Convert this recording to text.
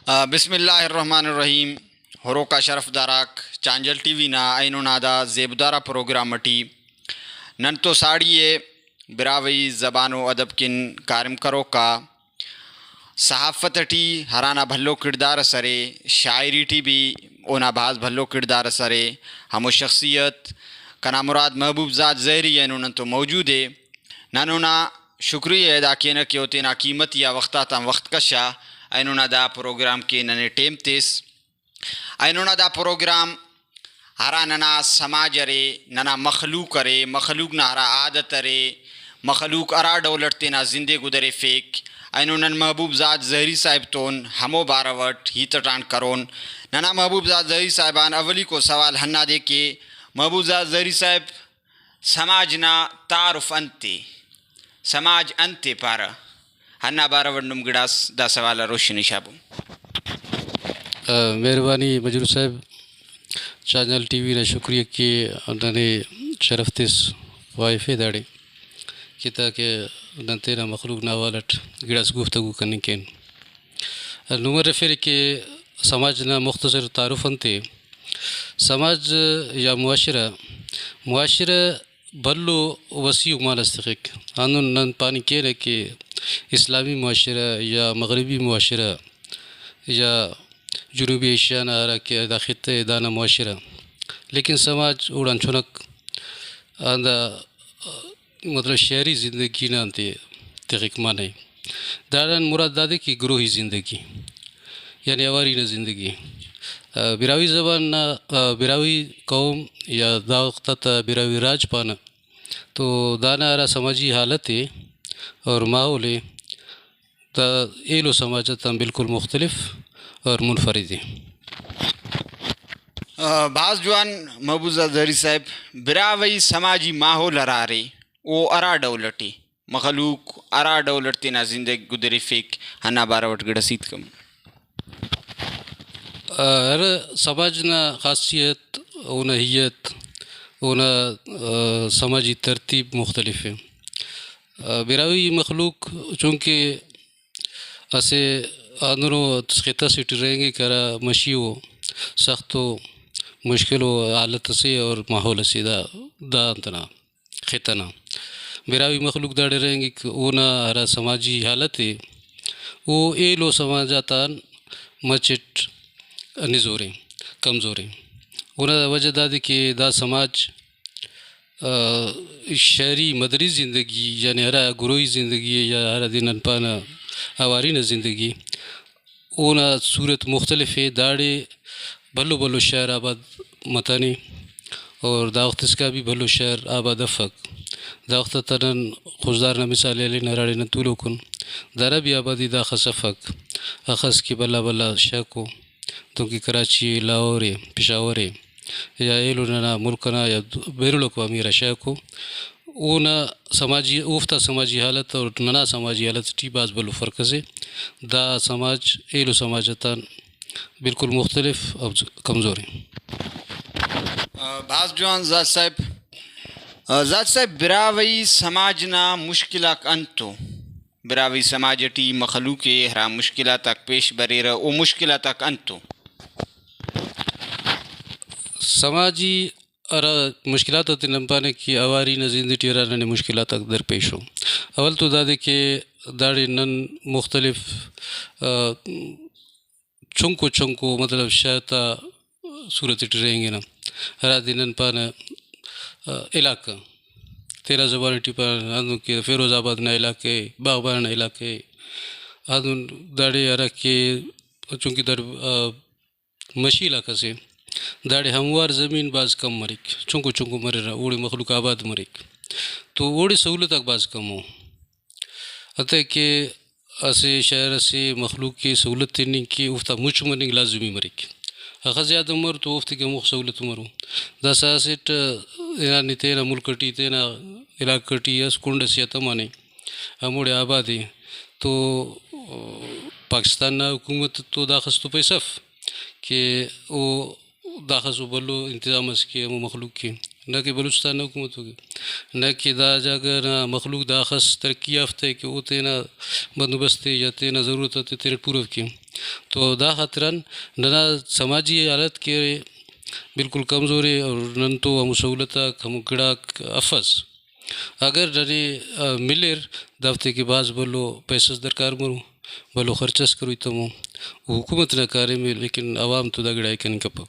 بسم اللہ الرحمن الرحیم. ہروکا شرف داراک چانجل ٹی وی نا اینو نادا زیبدارا پروگرام مٹی نن تو ساڑیے براوئی زبان و ادب کن کارم کرو کا صحافت ٹی ہرانا بھلو کردار سرے شاعری ٹی بھی اونا بھاز بھلو کردار سرے ہمو شخصیت کنا مراد محبوب ذات زہری اینو نن تو موجود ہے. ننونا شکریہ ادا کینا کہ تینا قیمت یا وقتا تام وقت کشا اینونا دا پروگرام کے ننے ٹیم تیس اینونا دا پروگرام ہرا ننا سماج رے ننا مخلوق رے مخلوق نا ہرا عادت رے مخلوق ارا ڈولٹ تینا زندے گدرے فیک اینو نن محبوب ذات زہری صاحب تون ہمو باراوٹ ہی تٹان کرون. ننا محبوب ذات زہری صاحبان اولی کو سوال ہننا دے کہ محبوب ذات زہری صاحب سماج نا تعارف انتے سماج انتے پارا ہننا باراوٹ نم گڑاس دا سوال روشنی شابو. مہربانی مجرو صاحب چینل ٹی وی نا شکریہ کہ انہوں شرف تس وائفے داڑے کہ تاکہ ننتینا مخلوق ناوالٹ گڑاس گفتگو کرنے کین نمر رفیر کہ سماج نا مختصر تعارف انتے سماج یا معاشرہ بھلو وسیع مال استحق آنون نن پانی کہہ رہے کہ اسلامی معاشرہ یا مغربی معاشرہ یا جنوبی ایشیا نا ہرا کہ دا خطے دانا معاشرہ لیکن سماج اوڑان چھنک آندہ مطلب شہری زندگی نا انتے تحقیق مانے داران مراد دادے کی گروہی زندگی یعنی عواری نا زندگی براوی زبان نا براوی قوم یا دا وقتا تا براوی راج پانا تو دانا ہرا سماجی حالت ہے اور ماحول ہے دا ایلو سماجتا بالکل مختلف اور منفرد ہے. بعض جوان محبوب ذات زہری صاحب براوئی سماجی ماحول ہرارے او ارا ڈولٹی مخلوق ارا ڈولٹ تینا زندگی گدرے فیک ہننا باراوٹ گڑسیت کم ہر سماج نا خاصیت اونا حیت اونا سماجی ترتیب مختلف ہے. براوی مخلوق چونکہ اسے آندروں خطہ سے رہیں گے کرا مشیو سخت و مشکل و حالت سے اور ماحول سے دا انتنا خطہ نا براوی مخلوق داڑے رہیں گے کہ اونا ہرا سماجی حالت ہے وہ ایلو سماجاتان مچٹ نزوریں کمزوریں اونا وجہ دادی کہ دا سماج شہری مدری زندگی یعنی ہرا گروہی زندگی یا ہرا دن پانا عواری نا زندگی اونا صورت مختلف ہے داڑے بھلو شہر آباد متانی اور دا وقت اس کا بھی بھلو شہر آباد افق دا وقت تنن خوشدار نا مثال علی نراڑے نا طولو کن دارا بھی آبادی دا خس افق اخص کی بلا شاکو کیونکہ کراچی لاہور پشاور یا ایلو ننا ملکنا یا بین الاقوامی رشا کو اونا سماجی اوفتا سماجی حالت اور ننا سماجی حالت ٹی باز بلو فرق سے دا سماج ایلو سماجتان بالکل مختلف اور کمزور ہیں. بعض جوان ذات صاحب براوئی سماج نا مشکلات انتو براوئی سماج ٹی مخلوق ہرا مشکلات پیش بریرہ او مشکلات انتو سماجی ارا مشکلات ہوتے نمپانے کی عواری نا زندگی ارا ننے مشکلات درپیش ہو. اول تو دادے کہ داڑے نن مختلف چنکو مطلب شاہتا صورت رہیں گے نا ہرا دن پانا علاقہ تیرہ زبان ٹی پانا آدھوں کہ فیروز آباد نا علاقے باغبان نا علاقے آدھوں داڑے ارا کہ چونکہ در مشی علاقہ سے داڑے ہموار زمین باز کم مریک چنکو مرے رہا اوڑے مخلوق آباد مریک تو اوڑے سہولت باز کم ہو حتیٰ کہ اسے شہر سے مخلوق کی سہولت نہیں کہ افتا مچ مرنگ لازمی مریک اخذ زیادہ مر تو افت کے مخ سہولت مرو دا ساسٹ یعنی تینا ملکٹی تینا علاقٹی اس کنڈ سے تمانے ہموڑے آبادی تو پاکستان نا حکومت تو داخست تو پیسف کہ وہ داخص و بلو انتظام اس کے مخلوق کی نہ کہ بلوچستان حکومت ہوگی نہ کہ دا جاگر مخلوق داخص ترقی یافتہ ہے کہ وہ تینا بندوبست یا تینا ضرورت ہے تیرے پورو کی تو دا خاطران ننا سماجی حالت کے بالکل کمزور ہے اور نن تو ہم سہولت ہم گڑا افس اگر ننے ملر دفتے کے بعض بلو پیسس درکار مرو بلو خرچس کروی تمو حکومت نہ کارے میں لیکن عوام تو دا گڑائی کن کپک